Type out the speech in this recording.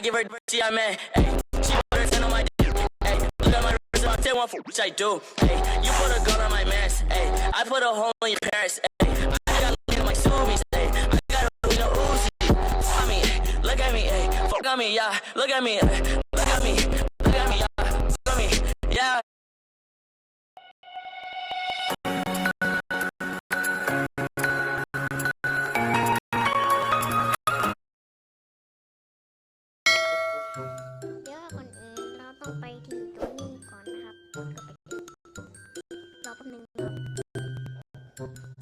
give her she I met. Hey, she put her 10 on my dick. Hey, look at my wrist, I'm 10 1 for which I do. Hey, you put a gun on my mask. Hey, I put a hole in your parents. Hey, I got in my zoomies. Hey, I got a Uzi. I mean, look at me. Hey, fuck on me, yeah. Look at me. Look at me. Look at me, yeah. Look at me, yeah. เดี๋ยวก่อนอื่นเราต้องไปที่ตัวนี้ก่อนนะครับรอแป๊บนึงครับ